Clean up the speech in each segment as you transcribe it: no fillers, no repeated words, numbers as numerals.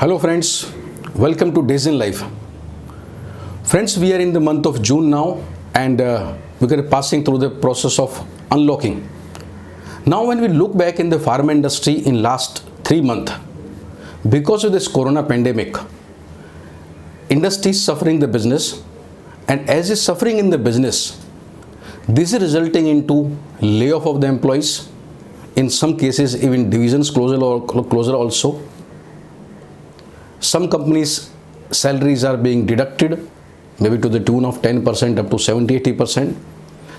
Hello friends, welcome to Days in Life. Friends, we are in the month of June now and we are passing through the process of unlocking. Now when we look back in the pharma industry in last 3 months, because of this corona pandemic, industry is suffering the business, and as is suffering in the business, this is resulting into layoff of the employees, in some cases even divisions closure also. Some companies' salaries are being deducted, maybe to the tune of 10% up to 70-80%.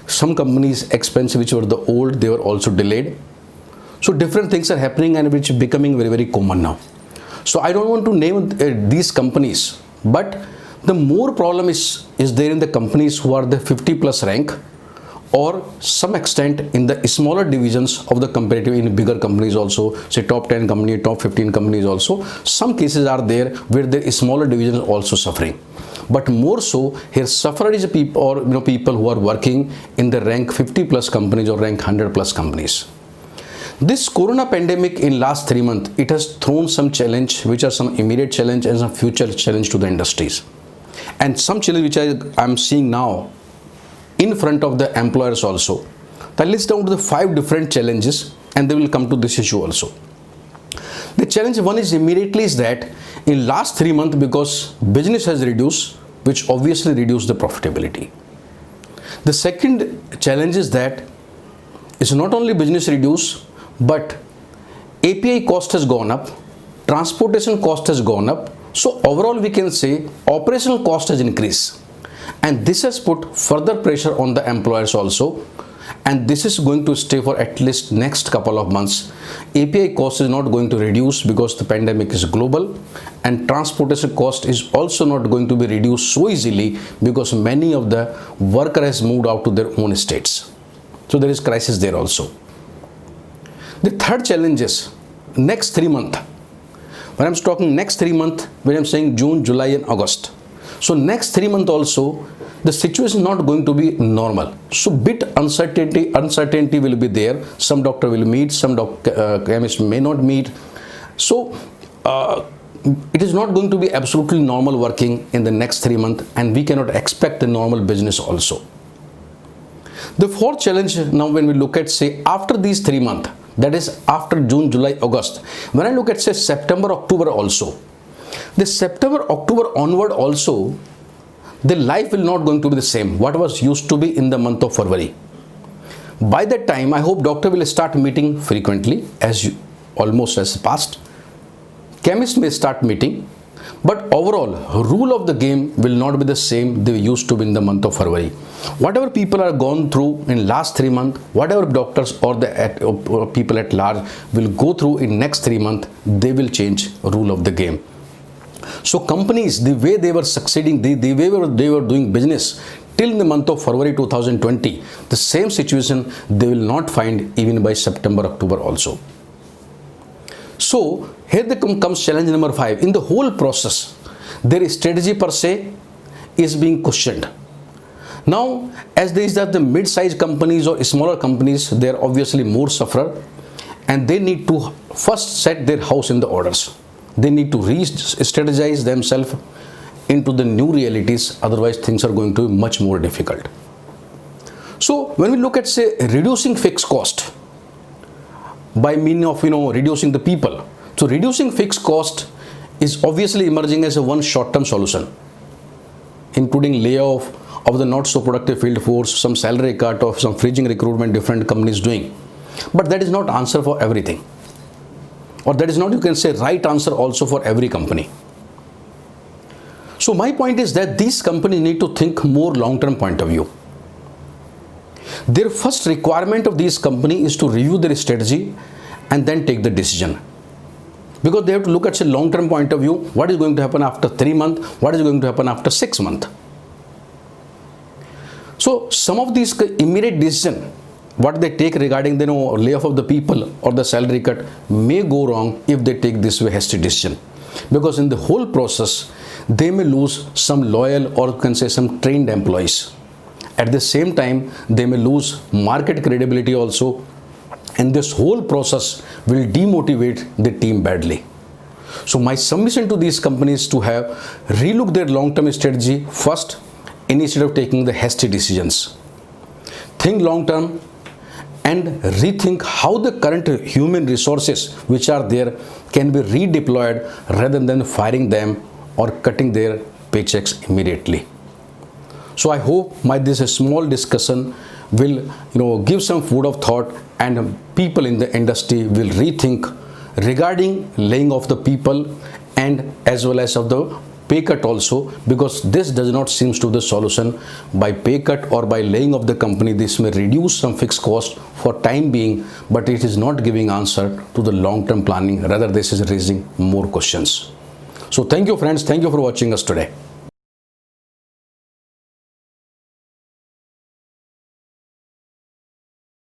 Some companies' expenses which were the old, they were also delayed. So different things are happening and which are becoming very common now. So I don't want to name these companies, but the more problem is there in the companies who are the 50 plus rank, or some extent in the smaller divisions of the comparative in bigger companies also, say top 10 company, top 15 companies also. Some cases are there where the smaller divisions are also suffering. But more so, here sufferer is people, or people who are working in the rank 50 plus companies or rank 100 plus companies. This corona pandemic in last 3 months, it has thrown some challenge, which are some immediate challenge and some future challenge to the industries. And some challenge which I am seeing now in front of the employers also. I list down to the 5 different challenges and they will come to this issue also. The challenge one is immediately is that in last 3 months, because business has reduced, which obviously reduced the profitability. The second challenge is that it's not only business reduced, but API cost has gone up, transportation cost has gone up. So overall we can say operational cost has increased. And this has put further pressure on the employers also, and this is going to stay for at least next couple of months. API cost is not going to reduce because the pandemic is global, and transportation cost is also not going to be reduced so easily because many of the worker has moved out to their own states. So there is crisis there also. The third challenge is next 3 months. When I'm talking next 3 months, when I'm saying June, July and August. So next 3 months also, the situation is not going to be normal. So bit uncertainty will be there. Some doctor will meet, some chemist may not meet. So it is not going to be absolutely normal working in the next 3 months, and we cannot expect the normal business also. The fourth challenge now, when we look at say after these 3 months, that is after June, July, August, when I look at say September, October also, the September, October onward also, the life will not going to be the same what was used to be in the month of February. By that time, I hope doctor will start meeting frequently almost as past. Chemist may start meeting, but overall rule of the game will not be the same they used to be in the month of February. Whatever people are gone through in last 3 months, whatever doctors or the people at large will go through in next 3 months, they will change rule of the game. So companies, the way they were succeeding, the way they were doing business till the month of February 2020, the same situation they will not find even by September, October also. So here comes challenge number 5. In the whole process, their strategy per se is being questioned. Now, as these are the mid-sized companies or smaller companies, they are obviously more sufferer, and they need to first set their house in the orders. They need to re-strategize themselves into the new realities, otherwise things are going to be much more difficult. So when we look at say reducing fixed cost by meaning of reducing the people, so reducing fixed cost is obviously emerging as a one short-term solution, including layoff of the not so productive field force, some salary cut of some freezing recruitment different companies doing. But that is not answer for everything. Or that is not, you can say, right answer also for every company. So my point is that these companies need to think more long-term point of view. Their first requirement of these companies is to review their strategy and then take the decision. Because they have to look at a long-term point of view, what is going to happen after 3 months, what is going to happen after 6 months. So some of these immediate decisions, what they take regarding the layoff of the people or the salary cut may go wrong if they take this way hasty decision, because in the whole process they may lose some loyal or you can say some trained employees. At the same time, they may lose market credibility also, and this whole process will demotivate the team badly. So my submission to these companies to have relook their long-term strategy first instead of taking the hasty decisions. Think long-term and rethink how the current human resources which are there can be redeployed rather than firing them or cutting their paychecks immediately. So I hope this small discussion will give some food of thought, and people in the industry will rethink regarding laying off the people and as well as of the pay cut also, because this does not seem to the solution. By pay cut or by laying off the company, this may reduce some fixed cost for time being, but it is not giving answer to the long-term planning. Rather, this is raising more questions. So thank you friends, thank you for watching us today.